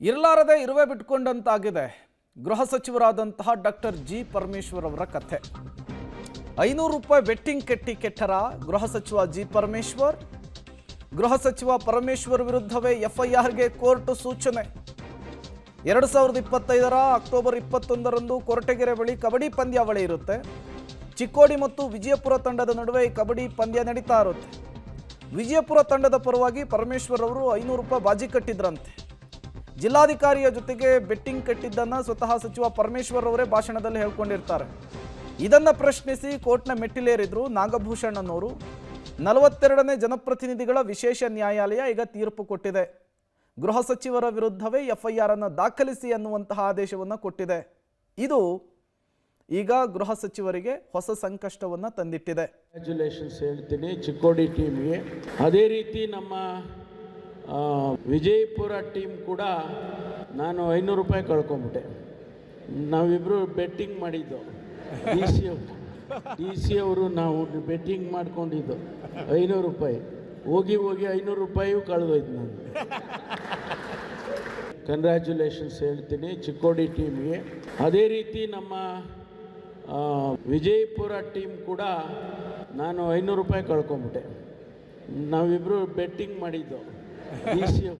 ಇರಲಾರದೆ ಇರುವೆ ಬಿಟ್ಕೊಂಡಂತಾಗಿದೆ ಗೃಹ ಸಚಿವರಾದಂತಹ doctor G Parameshwar ಅವರ ಕಥೆ. 500 ರೂಪಾಯಿ ಬೆಟ್ಟಿಂಗ್ ಕೆಟ್ಟರ ಗೃಹ ಸಚಿವ ಜಿ ಪರಮೇಶ್ವರ್. ಗೃಹ ಸಚಿವ ಪರಮೇಶ್ವರ್ ವಿರುದ್ಧವೇ ಎಫ್ಐಆರ್ಗೆ ಕೋರ್ಟ್ ಸೂಚನೆ. 2025 ಅಕ್ಟೋಬರ್ 21ರಂದು ಕೊರಟಗೆರೆ ಬಳಿ ಕಬಡ್ಡಿ ಪಂದ್ಯಾವಳಿ ಇರುತ್ತೆ. ಚಿಕ್ಕೋಡಿ ಮತ್ತು ವಿಜಯಪುರ ತಂಡದ ನಡುವೆ ಈ ಕಬಡ್ಡಿ ಪಂದ್ಯ ನಡೀತಾ ಇರುತ್ತೆ. ವಿಜಯಪುರ ತಂಡದ ಪರವಾಗಿ ಪರಮೇಶ್ವರ್ ಅವರು 500 ರೂಪಾಯಿ ಬಾಜಿ ಕಟ್ಟಿದ್ರಂತೆ. ಜಿಲ್ಲಾಧಿಕಾರಿಯ ಜೊತೆಗೆ ಬೆಟ್ಟಿಂಗ್ ಕಟ್ಟಿದ್ದನ್ನು ಸ್ವತಃ ಸಚಿವ ಪರಮೇಶ್ವರ್ ಅವರೇ ಭಾಷಣದಲ್ಲಿ ಹೇಳ್ಕೊಂಡಿರ್ತಾರೆ. ಇದನ್ನು ಪ್ರಶ್ನಿಸಿ ಕೋರ್ಟ್ನ ಮೆಟ್ಟಿಲೇರಿದ್ರು ನಾಗಭೂಷಣ್ ಅನ್ನೋರು. 42ನೇ ಜನಪ್ರತಿನಿಧಿಗಳ ವಿಶೇಷ ನ್ಯಾಯಾಲಯ ಈಗ ತೀರ್ಪು ಕೊಟ್ಟಿದೆ. ಗೃಹ ಸಚಿವರ ವಿರುದ್ಧವೇ ಎಫ್ಐಆರ್ ಅನ್ನು ದಾಖಲಿಸಿ ಅನ್ನುವಂತಹ ಆದೇಶವನ್ನು ಕೊಟ್ಟಿದೆ. ಇದು ಈಗ ಗೃಹ ಸಚಿವರಿಗೆ ಹೊಸ ಸಂಕಷ್ಟವನ್ನು ತಂದಿಟ್ಟಿದೆ. ಕಂಗ್ರ್ಯಾಚುಲೇಷನ್ಸ್ ಹೇಳ್ತೀನಿ ಚಿಕ್ಕೋಡಿ ಟೀಮ್ಗೆ. ಅದೇ ರೀತಿ ನಮ್ಮ ವಿಜಯಪುರ ಟೀಮ್ ಕೂಡ ನಾನು 500 ರೂಪಾಯಿ ಕಳ್ಕೊಂಬಿಟ್ಟೆ. ನಾವಿಬ್ಬರು ಬೆಟ್ಟಿಂಗ್ ಮಾಡಿದ್ದು, ಡಿ ಸಿ ಅವರು ನಾವು ಬೆಟ್ಟಿಂಗ್ ಮಾಡ್ಕೊಂಡಿದ್ದು 500 ರೂಪಾಯಿ. ಹೋಗಿ 500 ರೂಪಾಯಿಯೂ ಕಳೆದೋಯ್ತು ನಾನು. ಕಂಗ್ರ್ಯಾಚುಲೇಷನ್ಸ್ ಹೇಳ್ತೀನಿ ಚಿಕ್ಕೋಡಿ ಟೀಮ್ಗೆ. ಅದೇ ರೀತಿ ನಮ್ಮ ವಿಜಯಪುರ ಟೀಮ್ ಕೂಡ ನಾನು 500 ರೂಪಾಯಿ ಕಳ್ಕೊಂಬಿಟ್ಟೆ. ನಾವಿಬ್ಬರು ಬೆಟ್ಟಿಂಗ್ ಮಾಡಿದ್ದು, ಡಿ ಸಿ